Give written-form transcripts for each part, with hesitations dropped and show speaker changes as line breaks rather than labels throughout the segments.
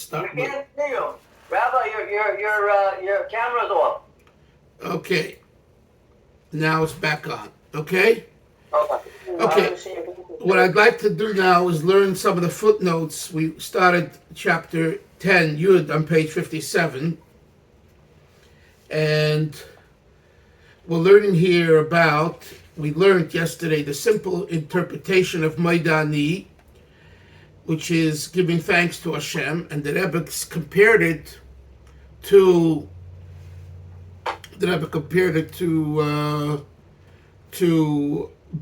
start.
We can't see you. Rabbi, your camera's off.
Okay. Now it's back on. Okay? Okay. What I'd like to do now is learn some of the footnotes. We started chapter 10, Yud, on page 57. And we're learning here about, we learned yesterday the simple interpretation of Modeh, which is giving thanks to Hashem, and the Rebbe compared it to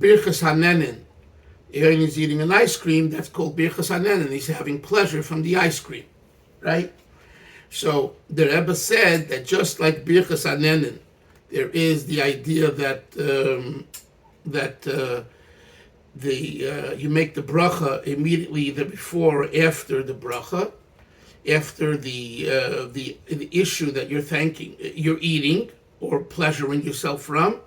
Birchas Hanenin. Aaron is eating an ice cream, that's called Birchas Hanenin. He's having pleasure from the ice cream, right? So the Rebbe said that just like Birchas Hanenin, there is the idea that you make the bracha immediately, either before or after the bracha, after the issue that you're eating or pleasuring yourself from.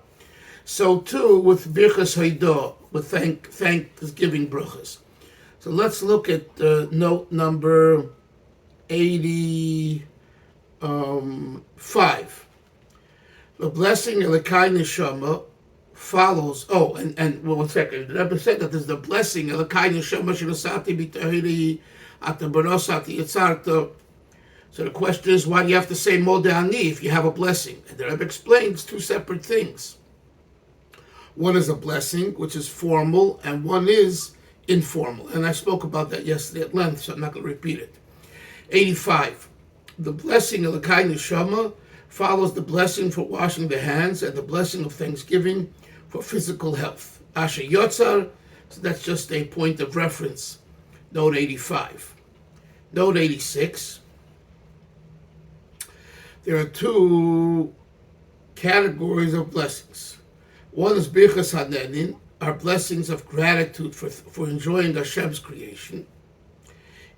So too with Birchas Hoidah, with thanksgiving brachas. So let's look at note number 85. The blessing Eloki Neshama follows. Oh, and well, 1 second. The Rebbe said that there's the blessing Eloki Neshama Shinasati B'Tahiri Atabarosati Yitzarta. So the question is, why do you have to say Modeh if you have a blessing? And the Rebbe explains two separate things. One is a blessing, which is formal, and one is informal. And I spoke about that yesterday at length, so I'm not going to repeat it. 85. The blessing Eloki Neshama follows the blessing for washing the hands and the blessing of thanksgiving for physical health. Asher Yotzar, so that's just a point of reference. Note 85. Note 86. There are two categories of blessings. One is Birchas Hanenin, our blessings of gratitude for enjoying Hashem's creation.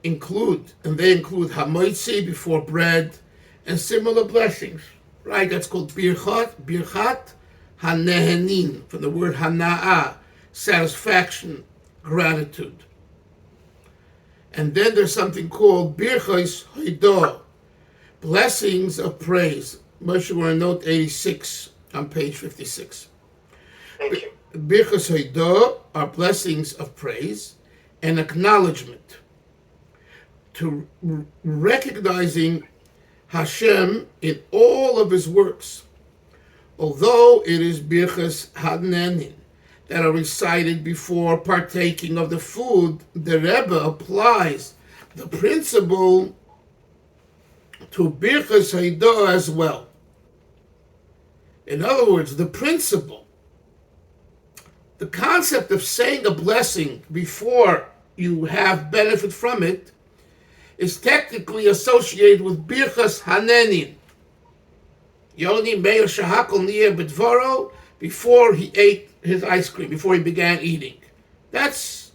They include Hamoitzi before bread, and similar blessings, right? That's called Birchat HaNehenin, from the word Hana'ah, satisfaction, gratitude. And then there's something called Birchas Hoidah, blessings of praise. Moshe, we're on note 86 on page 56.
Thank you.
Birchas Hoidah are blessings of praise and acknowledgement, to recognizing Hashem in all of his works, although it is Birchas Hanenin that are recited before partaking of the food. The Rebbe applies the principle to Birchas Hoidah as well. In other words, the concept of saying a blessing before you have benefit from it is technically associated with Birchas Hanenin. Yoni Meir Shahakol Niyeh B'Dvaro, before he ate his ice cream, before he began eating. That's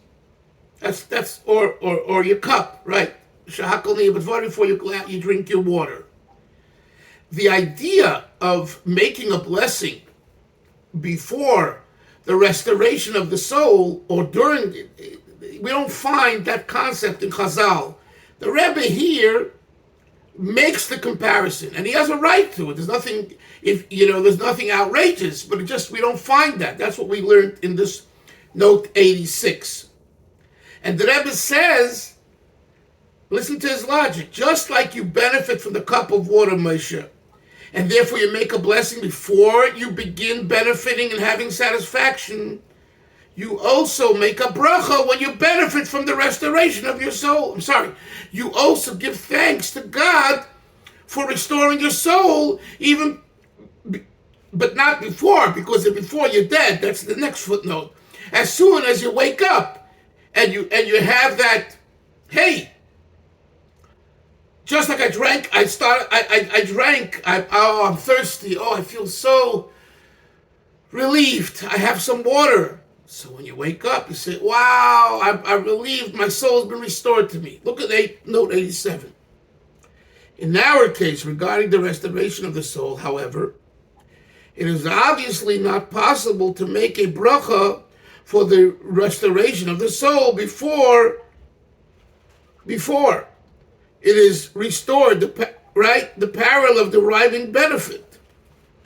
or your cup, right? Shahakol Niyeh B'Dvaro, before you drink your water. The idea of making a blessing before the restoration of the soul or during it, we don't find that concept in Chazal. The Rebbe here makes the comparison, and he has a right to it. There's nothing, there's nothing outrageous, but we don't find that. That's what we learned in this note 86. And the Rebbe says, listen to his logic, just like you benefit from the cup of water, Moshe, and therefore you make a blessing before you begin benefiting and having satisfaction, you also make a bracha when you benefit from the restoration of your soul. You also give thanks to God for restoring your soul, but not before, because before you're dead. That's the next footnote. As soon as you wake up and you have that, hey, just like I drank, I'm thirsty. Oh, I feel so relieved. I have some water. So when you wake up, you say, wow, I'm relieved. My soul's been restored to me. Look at note 87. In our case, regarding the restoration of the soul, however, it is obviously not possible to make a bracha for the restoration of the soul before it is restored, the parallel of deriving benefit.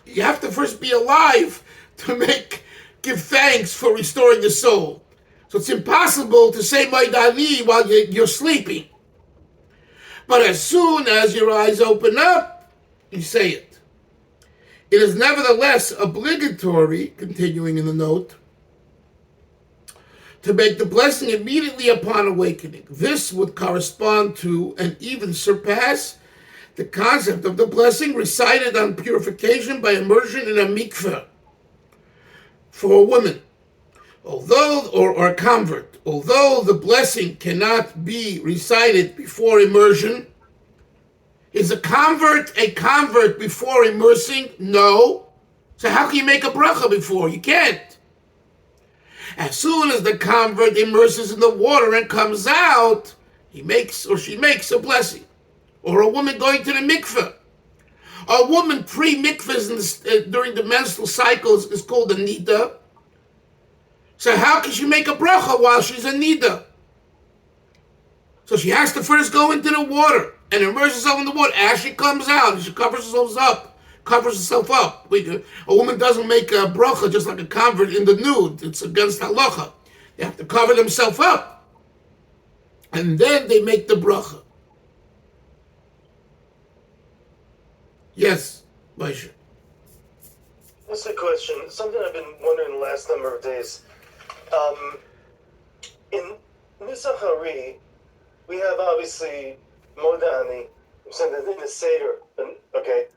You have to first be alive to give thanks for restoring the soul. So it's impossible to say Modeh while you're sleeping. But as soon as your eyes open up, you say it. It is nevertheless obligatory, continuing in the note, to make the blessing immediately upon awakening. This would correspond to and even surpass the concept of the blessing recited on purification by immersion in a mikveh for a woman, or a convert. Although the blessing cannot be recited before immersion, is a convert before immersing? No. So how can you make a bracha before? You can't. As soon as the convert immerses in the water and comes out, she makes a blessing. Or a woman going to the mikveh. A woman pre-mikveh during the menstrual cycles is called a nida. So how can she make a bracha while she's a nida? So she has to first go into the water and immerse herself in the water. As she comes out, she covers herself up. A woman doesn't make a bracha just like a convert in the nude. It's against halacha. They have to cover themselves up. And then they make the bracha. Yes, Moshe.
That's a question. Something I've been wondering the last number of days. In Nusach Hari, we have obviously Modeh Ani, in the Seder, okay.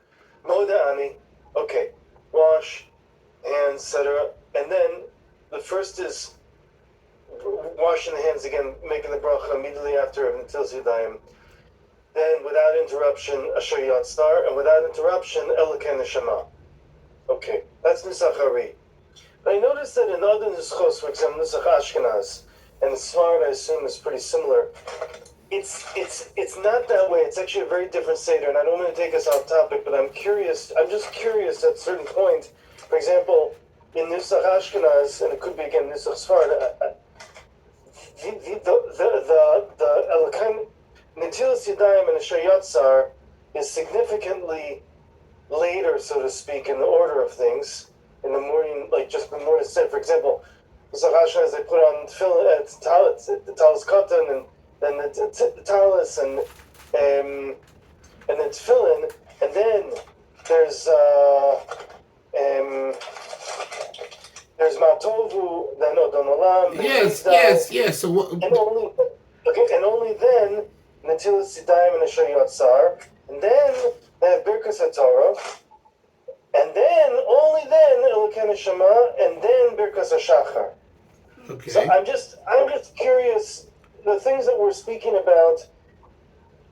Modeh Ani, okay. Wash, hands, etc. And then the first is washing the hands again, making the bracha immediately after Netilas Yadayim. Then, without interruption, Asher Yatzar, and without interruption, Eloki Neshama. Okay, that's Nusach Hari. But I noticed that in other Nuschos, for example, Nusach Ashkenaz, and the Sfard, I assume, is pretty similar. It's not that way. It's actually a very different Seder, and I don't want to take us off topic, but I'm just curious at a certain point. For example, in Nusach Ashkenaz, and it could be again Nusach Sfard, the Eloki Netilas Yadayim and Asher Yatzar is significantly later, so to speak, in the order of things. In the morning, like just the morning said, for example, the Zachashas, they put on the talis katan, and then the talis, and then tefillin, and then there's matovu, then odon olam.
Yes. So what?
And only then Netilas Yadayim and Asher Yatzar, and then they have Birkas HaTorah, and then, only then, Eloki Neshama, and then Birkas HaShachar.
Okay.
So I'm just curious, the things that we're speaking about,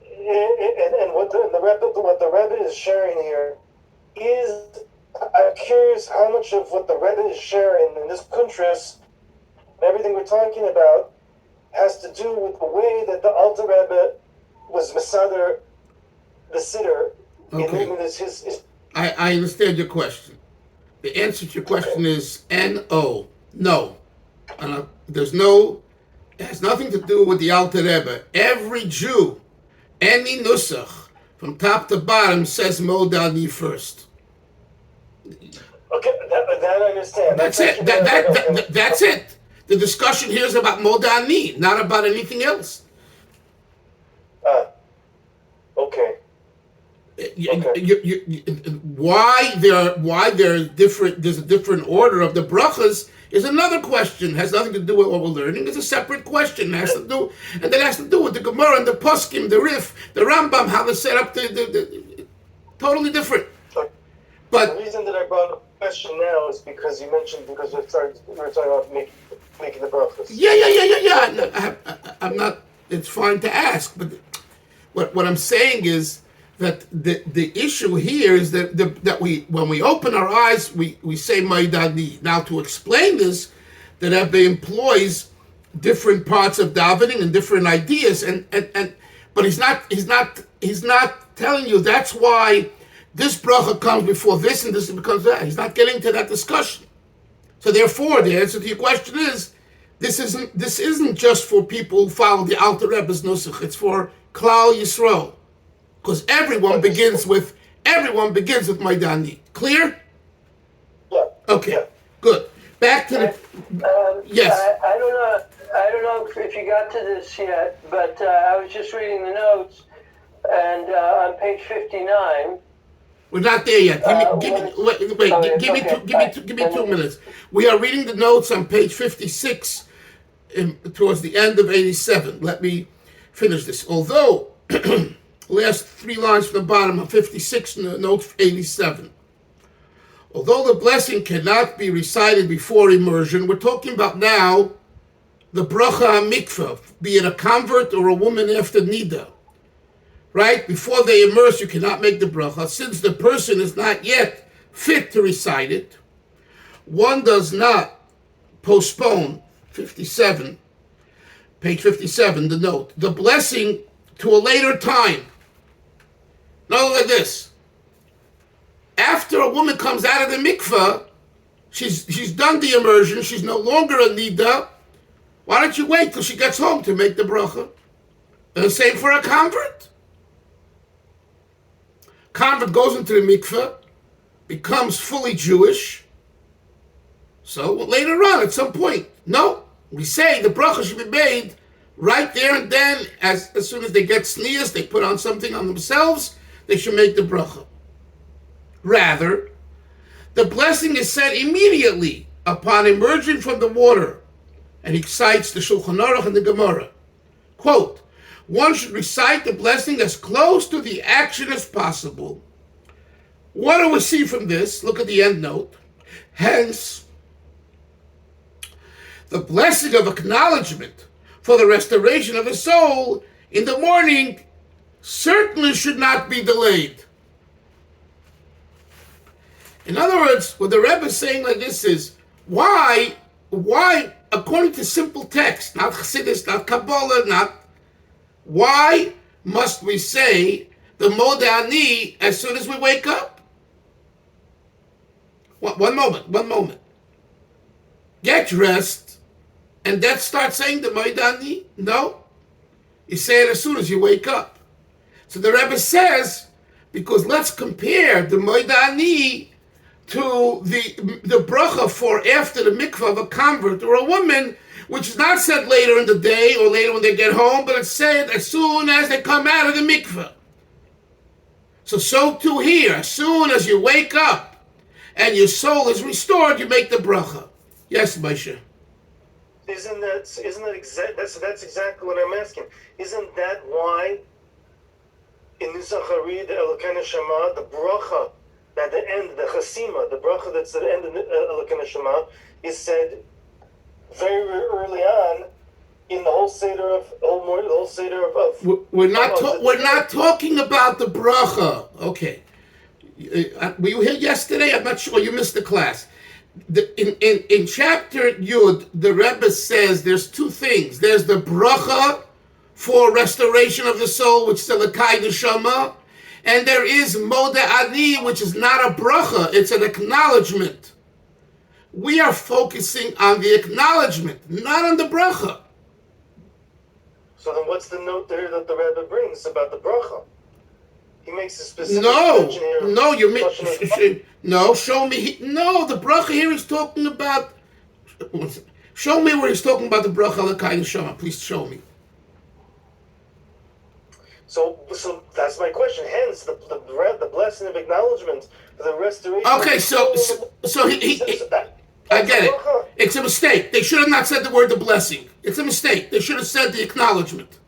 and what the Rebbe is sharing here, I'm curious how much of what the Rebbe is sharing in this kuntres, everything we're talking about, has to do with the way that the Alter Rebbe was Mesader, the Siddur.
Okay. I understand your question. The answer to your question is N-O. No. It has nothing to do with the Alter Rebbe. Every Jew, any Nusach, from top to bottom, says Modeh Ani first.
Okay, that I understand.
That's it. That's it. The discussion here is about Modeh Ani, not about anything else.
Okay.
Why there's a different order of the brachas is another question. It has nothing to do with what we're learning. It's a separate question. It has to do with the Gemara and the Poskim, the Rif, the Rambam, how they set up the totally different. But
the reason that I brought up the question now is because you mentioned we were talking about making the brachas.
Yeah. I'm not. It's fine to ask, but what I'm saying is that the issue here is that when we open our eyes, we say Modeh Ani. Now, to explain this, the Rebbe employs different parts of davening and different ideas, but he's not telling you that's why this bracha comes before this and this becomes that. He's not getting to that discussion. So therefore, the answer to your question is this isn't just for people who follow the Alter Rebbe's nusach. It's for Klal Yisrael, because everyone begins with Modeh Ani. Clear?
Yeah.
Okay,
Yeah.
good. Back to the yes.
I don't know. I don't know if you got to this yet, but I was just reading the notes, and on page 59.
We're not there yet. Give me 2 minutes. We are reading the notes on page 56, towards the end of 87. Let me finish this. Although, last 3 lines from the bottom of 56 and note 87. Although the blessing cannot be recited before immersion, we're talking about now the bracha mikvah, be it a convert or a woman after nida. Right? Before they immerse, you cannot make the bracha. Since the person is not yet fit to recite it, one does not postpone, 57, page 57, the note, the blessing to a later time. Now look at this. After a woman comes out of the mikvah, she's done the immersion, she's no longer a nida. Why don't you wait till she gets home to make the bracha? And the same for a convert. Convert goes into the mikveh, becomes fully Jewish. So later on, at some point, no, we say the bracha should be made right there and then. As soon as they get sneers, they put on something on themselves, they should make the bracha. Rather, the blessing is said immediately upon emerging from the water. And he cites the Shulchan Aruch and the Gemara. Quote, one should recite the blessing as close to the action as possible. What do we see from this? Look at the end note. Hence, the blessing of acknowledgement for the restoration of the soul in the morning certainly should not be delayed. In other words, what the Rebbe is saying like this is, why, according to simple text, not Chasidus, not Kabbalah, why must we say the Modeh Ani as soon as we wake up? One moment. Get dressed and then start saying the Modeh Ani? No. You say it as soon as you wake up. So the Rebbe says, because let's compare the Modeh Ani to the bracha for after the mikvah of a convert or a woman, which is not said later in the day or later when they get home, but it's said as soon as they come out of the mikveh. So too here, as soon as you wake up and your soul is restored, you make the bracha. Yes, Moshe.
Isn't that exact? That's exactly what I'm asking. Isn't that why in Nusachari, the Eloki Neshama, the bracha at the end, the chasima, the bracha that's at the end of Eloki Neshama, is said very, very early on in the whole seder of
We're not talking about the bracha. Okay, were you here yesterday? I'm not sure. You missed the class. In chapter Yud, the Rebbe says there's 2 things. There's the bracha for restoration of the soul, which is Eloki Neshama, and there is Modeh Ani, which is not a bracha, it's an acknowledgement. We are focusing on the acknowledgement, not on the bracha.
So then what's the note there that the Rebbe brings about the bracha? He makes a specific mention here.
Show me. The bracha here is talking about. Show me where he's talking about the bracha Eloki Neshama. Please show me.
So that's my question. Hence, the blessing of acknowledgement for the restoration.
Okay, so I get it. It's a mistake. They should have not said the word the blessing. It's a mistake. They should have said the acknowledgement.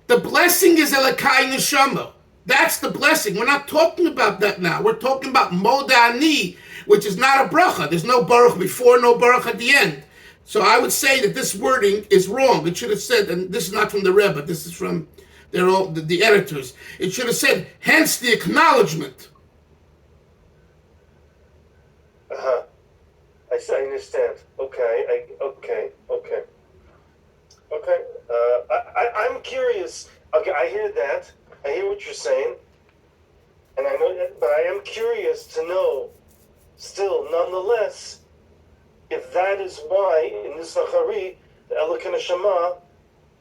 The blessing is Eloki Neshama. That's the blessing. We're not talking about that now. We're talking about Modeh Ani, which is not a bracha. There's no baruch before, no baruch at the end. So I would say that this wording is wrong. It should have said, and this is not from the Rebbe, this is from the editors. It should have said, hence the acknowledgement.
I understand. Okay. I'm curious. Okay, I hear that. I hear what you're saying, and I know that, but I am curious to know, still, nonetheless, if that is why in this Zachari, the Eloki Neshama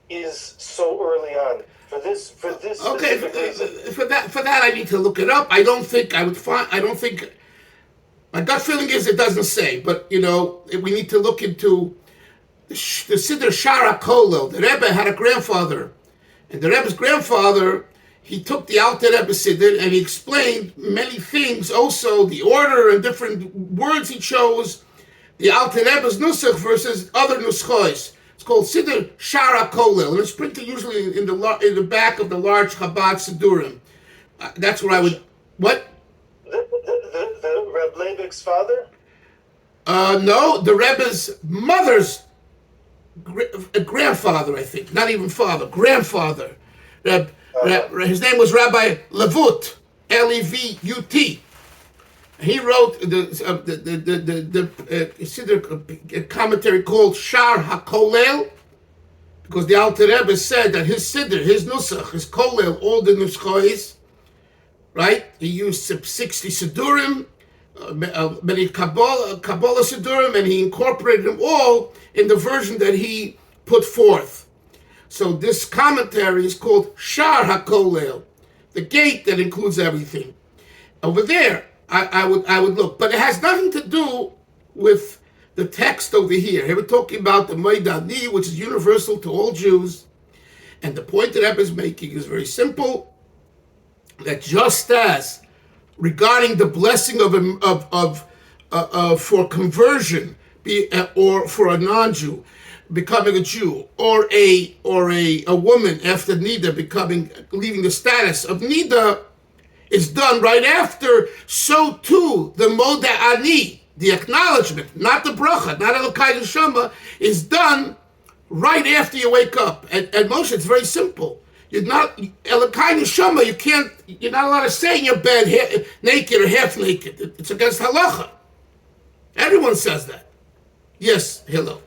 is so early on for this
Okay,
specific reason?
for that I need to look it up. I don't think I would find. I don't think. My gut feeling is it doesn't say, but we need to look into the Siddur Shara Kolel. The Rebbe had a grandfather, and the Rebbe's grandfather, he took the Alter Rebbe Siddur and he explained many things. Also, the order and different words he chose. The Alter Rebbe's nusach versus other nuschos. It's called Siddur Shara Kolel, and it's printed usually in the back of the large Chabad Siddurim. That's where I would. What?
The Reb Leibig's father?
No, the Rebbe's mother's grandfather, I think. Not even father, grandfather. His name was Rabbi Levut, Levut. He wrote the Siddur commentary called Shar HaKolel, because the Alter Rebbe said that his Siddur, his Nusach, his Kolel, all the Nuschos, right? He used 60 Siddurim, many Kabbalah Siddurim, and he incorporated them all in the version that he put forth. So this commentary is called Shar HaKolel, the gate that includes everything. Over there, I would look, but it has nothing to do with the text over here. Here we're talking about the Modeh, which is universal to all Jews, and the point that Rebbe is making is very simple. That just as regarding the blessing of for conversion, or for a non-Jew becoming a Jew, or a woman after nida leaving the status of nida, is done right after, so too the Modeh Ani, the acknowledgement, not the bracha, not Eloki Neshama, is done right after you wake up. And Moshe, it's very simple. You're not Eloki Neshama. You're not allowed to stay in your bed naked or half naked. It's against halacha. Everyone says that. Yes, hello.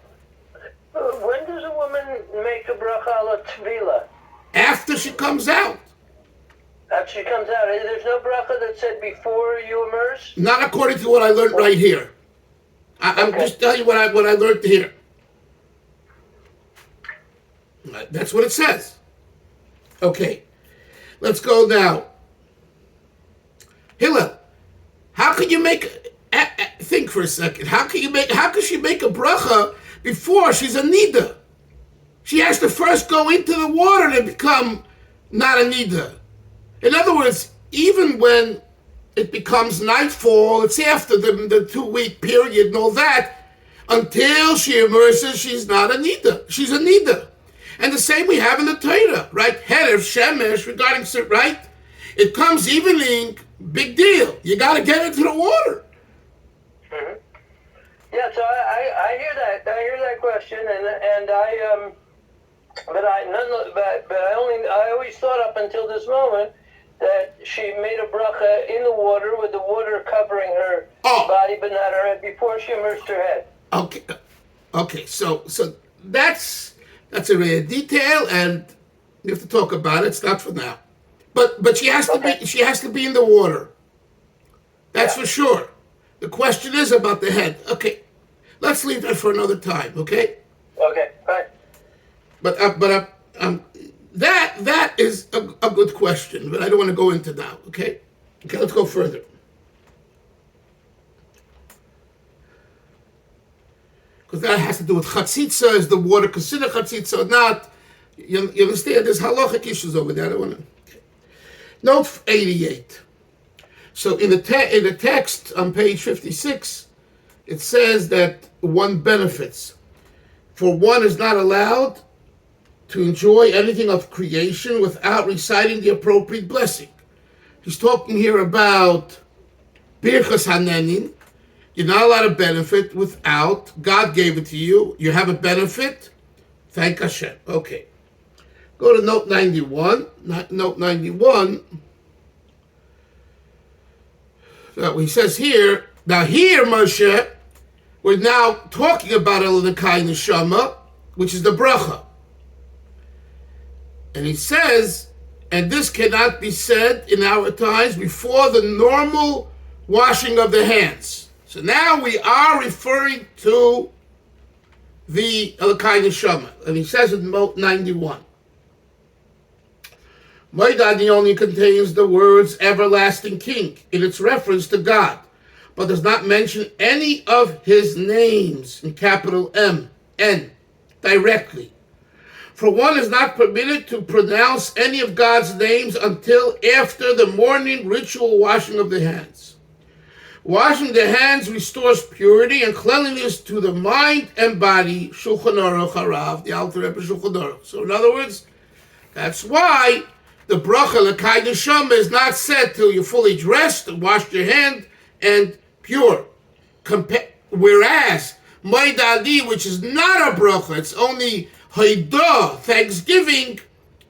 When does a woman make a bracha ala tvila?
After she comes out.
After she comes out, there's no bracha that said before you immerse?
Not according to what I learned right here. I'm just telling you what I learned here. That's what it says. Okay, let's go now. Hillel, how can you think for a second? How can she make a bracha before she's a nida? She has to first go into the water to become not a nida. In other words, even when it becomes nightfall, it's after the 2-week period and all that, until she immerses, she's not a nida. She's a nida. And the same we have in the Torah, right? Herev, Shemesh, regarding, right? It comes evening, big deal. You got to get into the water.
Mm-hmm. Yeah, so I hear that. I hear that question, and I always thought up until this moment that she made a bracha in the water with the water covering her body, but not her head, before she immersed her head.
Okay. So that's a rare detail, and we have to talk about it. It's not for now, but she has to be in the water. That's for sure. The question is about the head. Okay, let's leave that for another time. Okay.
Okay. Fine.
But that is a good question, but I don't want to go into now. Okay. Let's go further. Because that has to do with chatzitza. Is the water considered chatzitza or not? You understand? There's halachic issues over there. I don't want to. Okay. Note 88. So in the text on page 56, it says that one benefits. For one is not allowed to enjoy anything of creation without reciting the appropriate blessing. He's talking here about Birchas Hanenin. You're not allowed to benefit without, God gave it to you. You have a benefit. Thank Hashem. Okay. Go to note 91. Note 91. So he says here, now here, Moshe, we're now talking about Eloki Neshama, which is the bracha. And he says, and this cannot be said in our times before the normal washing of the hands. So now we are referring to the Eloki Neshama. And he says in Note 91, Modeh only contains the words everlasting king in its reference to God, but does not mention any of his names in capital M, N, directly. For one is not permitted to pronounce any of God's names until after the morning ritual washing of the hands. Washing the hands restores purity and cleanliness to the mind and body, Shulchan Aruch Harav, the Alter Rebbe Shulchan Aruch. So in other words, that's why the bracha Eloki Neshama is not said till you're fully dressed, washed your hand, and pure. Whereas Modeh, which is not a bracha, it's only Haidah, thanksgiving,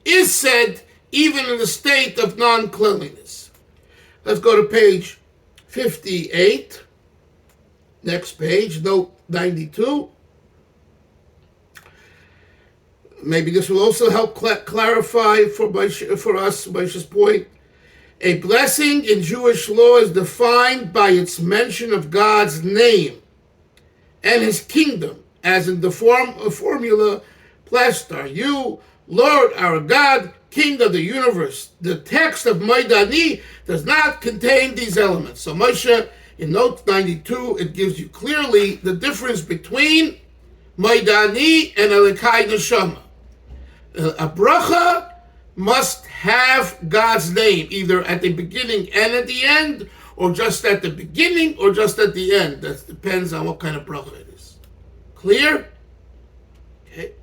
is said even in the state of non-cleanliness. Let's go to page 58. Next page, note 92. Maybe this will also help clarify for us Moshe's point. A blessing in Jewish law is defined by its mention of God's name and his kingdom, as in the formula, blessed are you, Lord our God, King of the universe. The text of Modeh does not contain these elements. So Moshe, in note 92, it gives you clearly the difference between Modeh and Eloki Neshama. A bracha must have God's name, either at the beginning and at the end, or just at the beginning, or just at the end. That depends on what kind of bracha it is. Clear? Okay.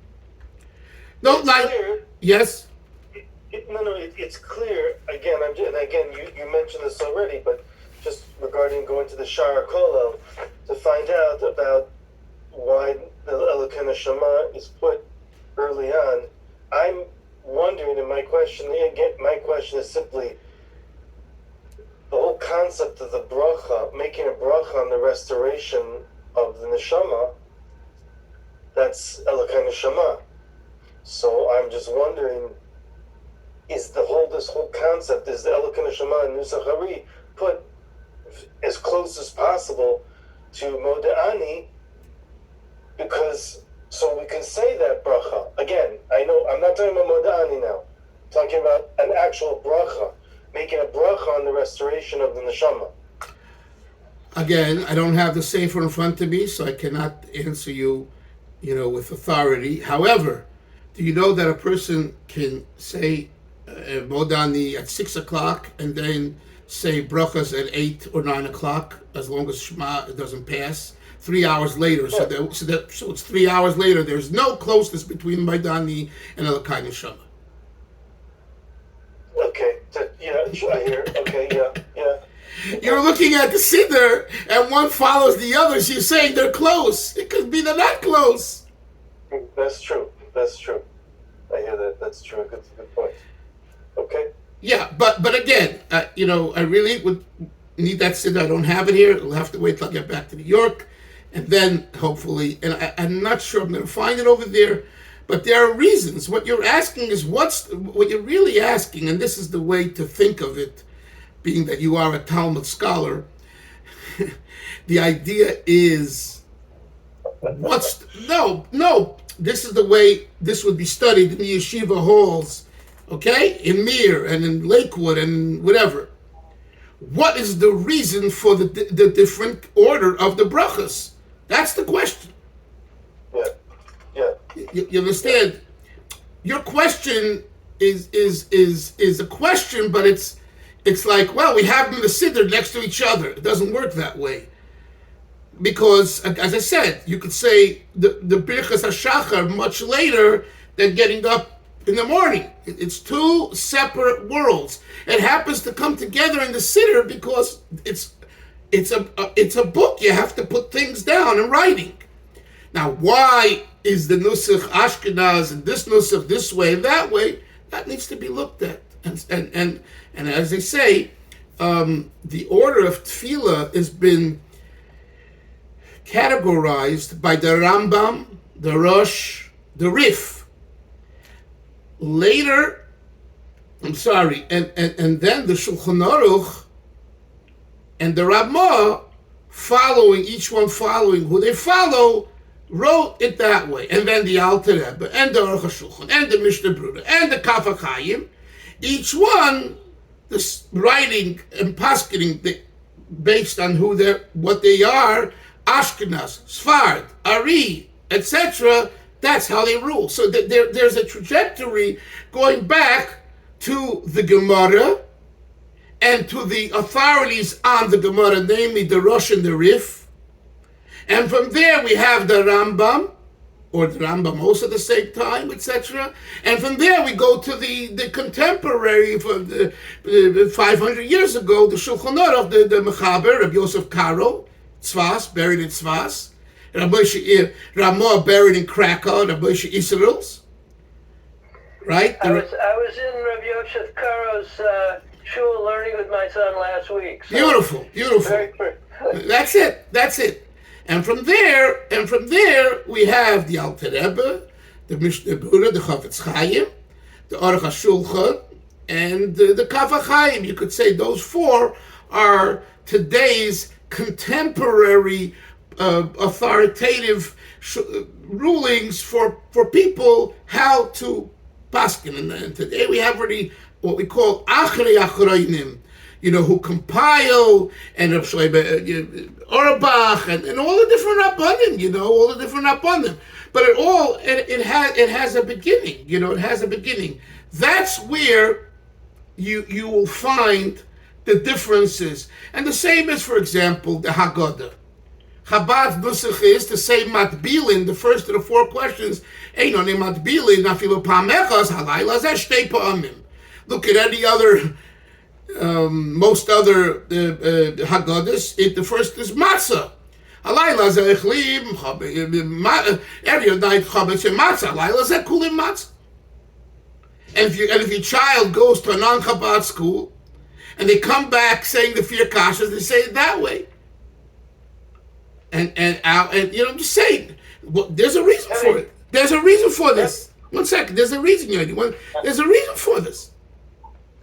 Note
clear.
Yes?
It's clear. Again, you mentioned this already, but just regarding going to the Shara Kolel to find out about why the Eloki Neshama is put early on, I'm wondering, and my question is simply the whole concept of the bracha, making a bracha on the restoration of the neshama. That's Eloki Neshama. So I'm just wondering, is this whole concept, is the Eloki Neshama and Nusach Hari put as close as possible to Modeh, because so we can say that bracha. Again, I know I'm not talking about Modeh now. I'm talking about an actual bracha, making a bracha on the restoration of the neshama.
Again, I don't have the sefer in front of me, so I cannot answer you, with authority. However, do you know that a person can say Modeh at 6 o'clock and then say brachas at 8 or 9 o'clock, as long as Shema doesn't pass? 3 hours later, so it's 3 hours later. There's no closeness between Modeh and Eloki Neshama.
Okay, I hear. Okay, yeah.
You're looking at the siddur, and one follows the other. So you're saying they're close. It could be they're not close.
That's true. I hear that. That's true. That's a good point. Okay.
Yeah, but again, I really would need that siddur. I don't have it here. I'll have to wait till I get back to New York. And then, hopefully, and I'm not sure I'm going to find it over there, but there are reasons. What you're asking is what you're really asking, and this is the way to think of it, being that you are a Talmud scholar. The idea is, this is the way this would be studied in the yeshiva halls, okay? In Mir and in Lakewood and whatever. What is the reason for the different order of the brachas? That's the question.
Yeah.
You understand? Your question is a question, but it's like, well, we have them in the siddur next to each other. It doesn't work that way. Because, as I said, you could say the Birchas HaShachar much later than getting up in the morning. It's two separate worlds. It happens to come together in the siddur because it's a book. You have to put things down in writing. Now, why is the Nusach Ashkenaz and this Nusach this way and that way? That needs to be looked at. And as they say, the order of Tefillah has been categorized by the Rambam, the Rosh, the Rif. Later, and then the Shulchan Aruch and the Ramah, each one following who they follow, wrote it that way, and then the Alter Rebbe, and the Aruch HaShulchan, and the Mishnah Brura, and the Kaf HaChaim, each one, this writing and paskening based on what they are, Ashkenaz, Sfard, Ari, etc., that's how they rule. So there's a trajectory going back to the Gemara and to the authorities on the Gemara, namely the Rosh and the Rif. And from there we have the Rambam, or the Rambam most at the same time, etc. And from there we go to the contemporary, from the 500 years ago, the Shulchan Aruch, the Mechaber, Rabbi Yosef Karo, Tzfas, buried in Tzfas, Ramah buried in Krakow, Rabbi Moshe Israel's, right?
I was in Rabbi Yosef Karo's shul learning with my son last week. So
beautiful. That's it. And from there we have the Alter Rebbe, the Mishnah Brura, the Chafetz Chaim, the Aruch HaShulchan, and the Kaf HaChaim. You could say those four are today's contemporary authoritative rulings for people how to paskin. And today we have already what we call Achrei Achroinim, who compile, and Rav Shlomo Auerbach, and all the different Rabbanim, But it has a beginning, it has a beginning. That's where you will find the differences. And the same is, for example, the Haggadah. Chabad Nusach is to say Matbilin, the first of the four questions, Einoni Matbilin, Afilu Pamechas, Halayla Zeh Shtei Pa'amim. Look at any other, most other Haggadahs, the first is Matzah. Halayla Zeh Echlim, every night Chabad Shem Matzah, Halayla Zeh Kulim Matzah. And if your child goes to a non-Chabad school, and they come back saying the Fir Kashas, they say it that way. And I'm just saying, there's a reason for it. There's a reason for this. 1 second, there's a reason, Yoni. There's a reason for this.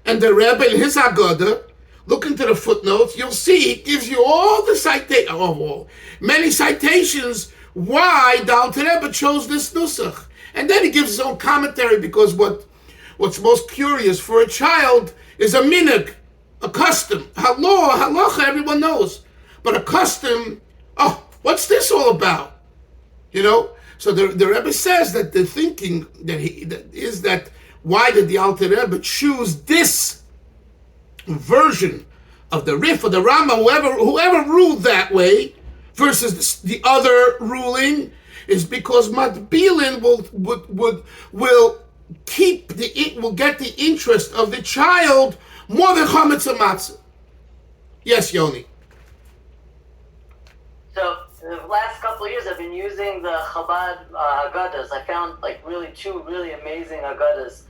And the Rebbe in his Haggadah, look into the footnotes, you'll see it gives you all the many citations why the Alter Rebbe chose this nusach. And then he gives his own commentary, because what's most curious for a child is a minhag, a custom. Halacha, everyone knows. But a custom, what's this all about? So the Rebbe says that the thinking that why did the Alter Rebbe choose this version of the Rif or the Rama, whoever ruled that way, versus the other ruling, is because Matbilin will get the interest of the child more than Chametz and Matzah. Yes, Yoni.
So the last couple of years, I've been using the Chabad Haggadahs. I found two really amazing Haggadahs.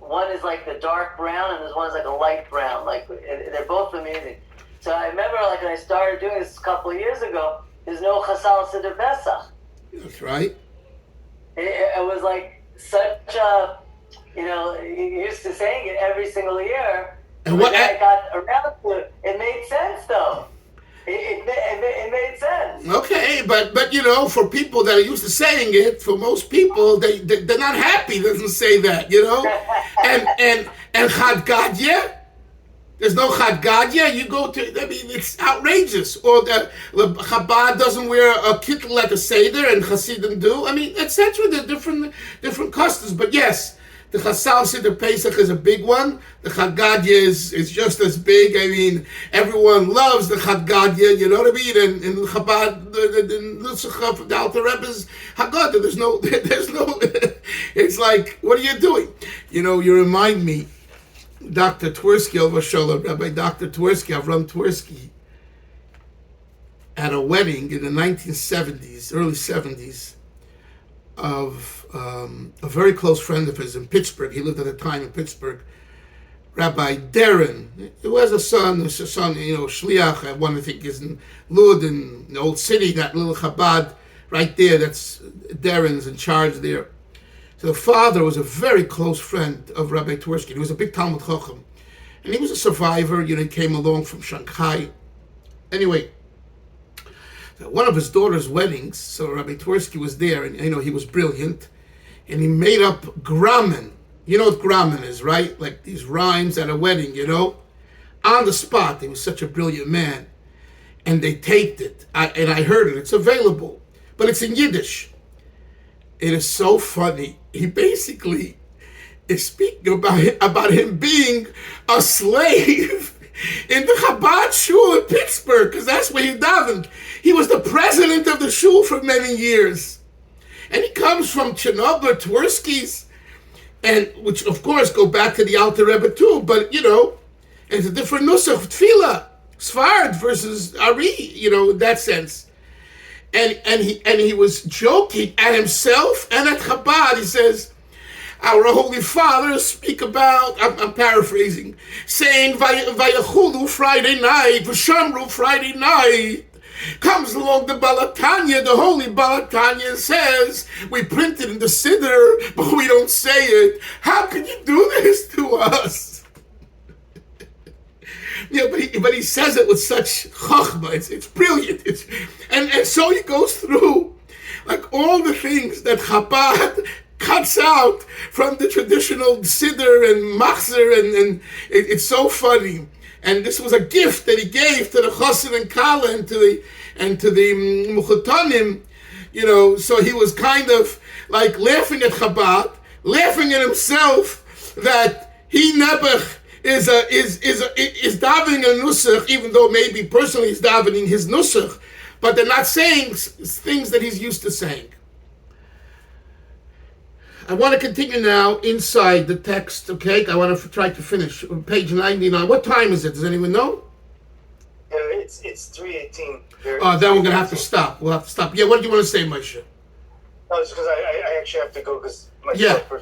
One is like the dark brown, and this one is like a light brown. They're both amazing. So I remember, when I started doing this a couple of years ago, there's no Chasal Seder Pesach.
That's right.
It was such a, you're used to saying it every single year. And when I got around to it, it made sense though. It made sense. Okay,
but for people that are used to saying it, for most people, they're not happy. It doesn't say that, and Chad Gadya, there's no Chad Gadya. You go to, it's outrageous. Or the Chabad doesn't wear a kittel at the Seder, and Hasidim do. etc. There are different customs. But yes, the Chasal Seder Pesach is a big one. The Chad Gadya is just as big. Everyone loves the Chad Gadya, you know what I mean? And in Chabad, the Nusach of the Alter Rebbe's Haggadah, there's no, it's like, what are you doing? You remind me, Dr. Twersky, Rabbi Dr. Twersky, Avram Twersky, at a wedding in the 1970s, early 70s, of a very close friend of his in Pittsburgh. He lived at the time in Pittsburgh. Rabbi Darren, who has a son, Shliach, one I think is in Lud, in the old city, that little Chabad right there, that's Darren's in charge there. So the father was a very close friend of Rabbi Twersky. He was a big Talmud Chacham. And he was a survivor, he came along from Shanghai. Anyway, at one of his daughter's weddings. So Rabbi Twersky was there, and he was brilliant, and he made up grammar. You know what grammar is, right? Like these rhymes at a wedding, on the spot. He was such a brilliant man, and they taped it. I heard it. It's available, but it's in Yiddish. It is so funny. He basically is speaking about him being a slave in the Chabad shul in Pittsburgh, because that's where he davened. He was the president of the shul for many years, and he comes from Chernobyl, Twersky's, and which of course go back to the Alter Rebbe too. But it's a different nusach, tefillah, Sfard versus Ari, in that sense. And he was joking at himself and at Chabad. He says, our Holy Father speak about, I'm paraphrasing, saying, Vayachulu Friday night, V'shamru Friday night. Comes along the Balatanya, the Holy Balatanya says, we print it in the Siddur, but we don't say it. How can you do this to us? But he says it with such chachma. It's brilliant. And so he goes through like all the things that Chabad cuts out from the traditional Siddur and Machzer, and it's so funny. And this was a gift that he gave to the Chassid and Kala and to the Mukhatanim, so he was kind of like laughing at Chabad, laughing at himself that he never is davening a nusach, even though maybe personally he's davening his nusach, but they're not saying things that he's used to saying. I want to continue now inside the text, okay? I want to try to finish page 99. What time is it? Does anyone know?
It's 3:18.
Then we're going to have to stop. We'll have to stop. Yeah, what do you want to say, Moshe?
No, it's because I actually have to go because my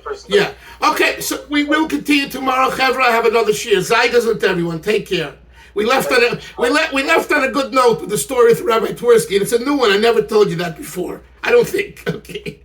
first.
Yeah. Okay, so we will continue tomorrow. Chevra, I have another shir. Zaydas with everyone. Take care. We left on a good note with the story of Rabbi Twersky, and it's a new one. I never told you that before. I don't think. Okay.